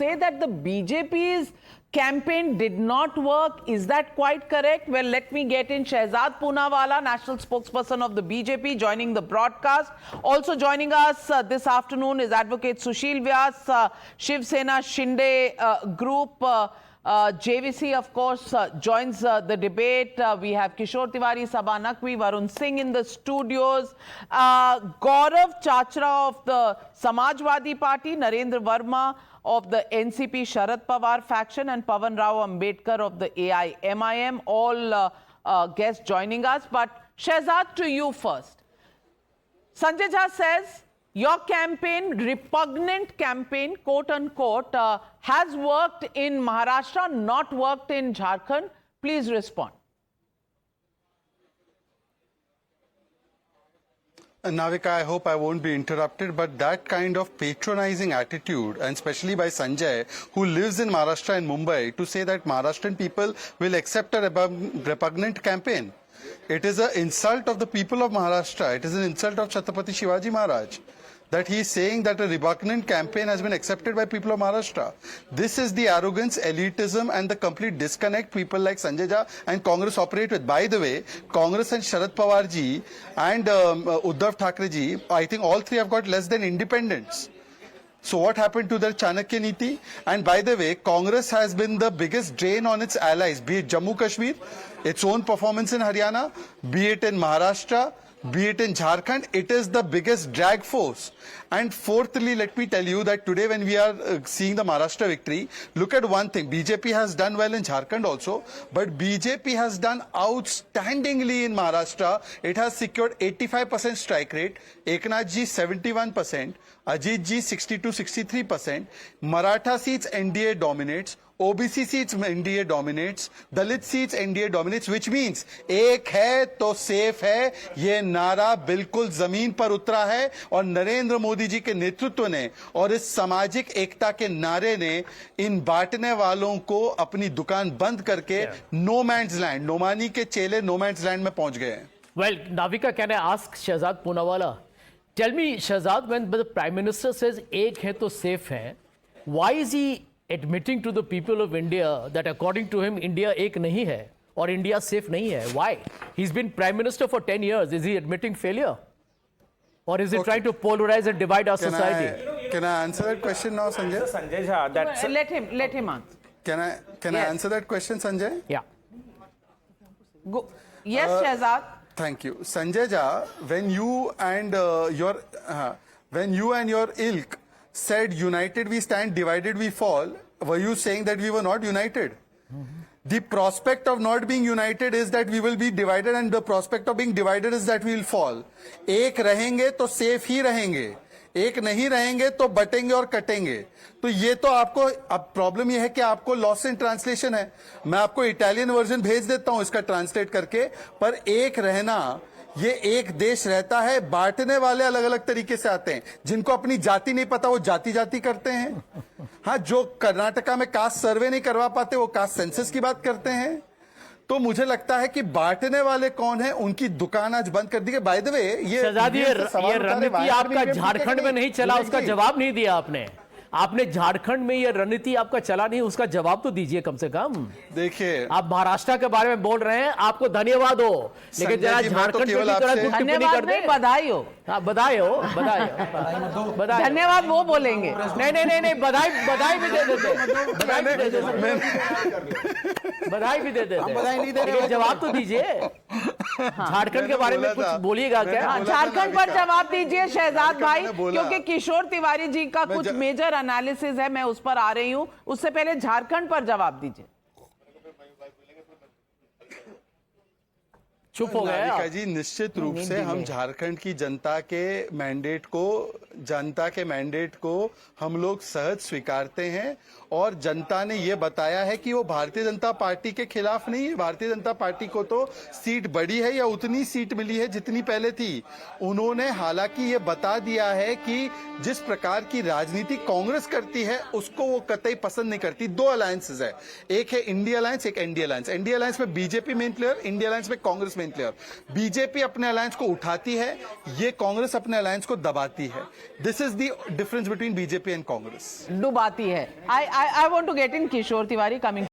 say that the BJP's campaign did not work. Is that quite correct? Well, let me get in Shehzad Poonawalla, national spokesperson of the BJP, joining the broadcast. Also joining us this afternoon is Advocate Sushil Vyas, Shiv Sena Shinde group. JVC, of course, joins the debate. We have Kishore Tiwari, Sabha Naqvi, Varun Singh in the studios. Gaurav Chachra of the Samajwadi Party, Narendra Verma of the NCP Sharad Pawar faction, and Pawan Rao Ambedkar of the AIMIM, all guests joining us. But Shehzad, to you first. Sanjay Jha says your campaign, repugnant campaign, quote unquote, has worked in Maharashtra, not worked in Jharkhand. Please respond. Navika, I hope I won't be interrupted, but that kind of patronizing attitude, and especially by Sanjay, who lives in Maharashtra and Mumbai, to say that Maharashtrian people will accept a repugnant campaign. It is an insult of the people of Maharashtra. It is an insult of Chhatrapati Shivaji Maharaj, that he is saying that a repugnant campaign has been accepted by people of Maharashtra. This is the arrogance, elitism, and the complete disconnect people like Sanjay Jha and Congress operate with. By the way, Congress and Sharad Pawar ji and Uddhav Thackeray ji, I think all three have got less than independents. So what happened to their Chanakya Niti? And by the way, Congress has been the biggest drain on its allies, be it Jammu Kashmir, its own performance in Haryana, be it in Maharashtra, be it in Jharkhand. It is the biggest drag force. And fourthly, let me tell you that today when we are seeing the Maharashtra victory, look at one thing. BJP has done well in Jharkhand also, but BJP has done outstandingly in Maharashtra. It has secured 85% strike rate, Eknath ji 71%, Ajit ji 62-63%, Maratha seats NDA dominates, OBC seats NDA dominates, Dalit seats NDA dominates, which means एक है तो safe है, ये नारा बिल्कुल जमीन पर उतरा है और नरेंद्र मोदी जी के नेतृत्व ने और इस सामाजिक एकता के नारे ने इन बांटने वालों को अपनी दुकान बंद करके नो मैन्स लैंड, नोमानी के चेले नो मैन्स लैंड में पहुंच गए हैं. Well, Navika, can I ask Shehzad Poonawalla? Tell me, Shehzad, when the Prime Minister says एक है तो safe है, why is he admitting to the people of India that according to him India एक नहीं है और India safe नहीं है? Why? He's been Prime Minister for 10 years. Is he admitting failure? Or is he trying to polarize and divide our society? Can I answer that question now, Sanjay? Sanjay Jha, that's... Let him answer. Can I answer that question, Sanjay? Yeah. Go. Yes, Shehzad. Thank you. Sanjay Jha, when you and your ilk said united we stand, divided we fall, were you saying that we were not united? The prospect of not being united is that we will be divided, and the prospect of being divided is that we will fall. एक रहेंगे तो safe ही रहेंगे, एक नहीं रहेंगे तो बटेंगे और कटेंगे. तो ये तो आपको अब प्रॉब्लम ये है कि आपको लॉस इन ट्रांसलेशन है. मैं आपको इटालियन वर्जन भेज देता हूं इसका ट्रांसलेट करके. पर एक रहना, ये एक देश रहता है, बांटने वाले अलग अलग तरीके से आते हैं. जिनको अपनी जाति नहीं पता वो जाति जाति करते हैं. हाँ, जो कर्नाटका में कास्ट सर्वे नहीं करवा पाते वो कास्ट सेंसस की बात करते हैं. तो मुझे लगता है कि बांटने वाले कौन है, उनकी दुकान आज बंद कर दी गई. बाय द वे, ये रणनीति आपका झारखंड में नहीं चला, उसका जवाब नहीं दिया आपने. आपने झारखंड में ये रणनीति आपका चला नहीं, उसका जवाब तो दीजिए कम से कम. देखिए, आप महाराष्ट्र के बारे में बोल रहे हैं, आपको धन्यवाद हो, लेकिन जरा झारखंड पे भी थोड़ा टिप्पणी कर दे. बधाई हो. हाँ, बधाई हो, बधाई हो, बधाई. धन्यवाद वो बोलेंगे. नहीं, बधाई भी दे देते, बधाई भी दे देते, बधाई नहीं दे रहे, जवाब तो दीजिए. झारखंड के बारे में कुछ बोलिएगा क्या? झारखंड पर जवाब दीजिए शहजाद भाई, क्योंकि किशोर तिवारी जी का कुछ मेजर एनालिसिस है, मैं उस पर आ रही हूं. उससे पहले झारखंड पर जवाब दीजिए. चुप हो गए जी. निश्चित रूप से हम झारखंड की जनता के मैंडेट को हम लोग सहज स्वीकारते हैं और जनता ने ये बताया है कि वो भारतीय जनता पार्टी के खिलाफ नहीं है. भारतीय जनता पार्टी को तो सीट बढ़ी है या उतनी सीट मिली है जितनी पहले थी. उन्होंने हालांकि ये बता दिया है कि जिस प्रकार की राजनीति कांग्रेस करती है उसको वो कतई पसंद नहीं करती. दो अलायंसेस है, एक है इंडिया अलायंस, एक एनडीए अलायंस. एनडीए अलायंस में BJP main player, India alliance में Congress main time clear. BJP अपने अलायंस को उठाती है, ये कांग्रेस अपने अलायंस को दबाती है. This is the difference between BJP and Congress. डुबाती है. I want to get in Kishore Tiwari coming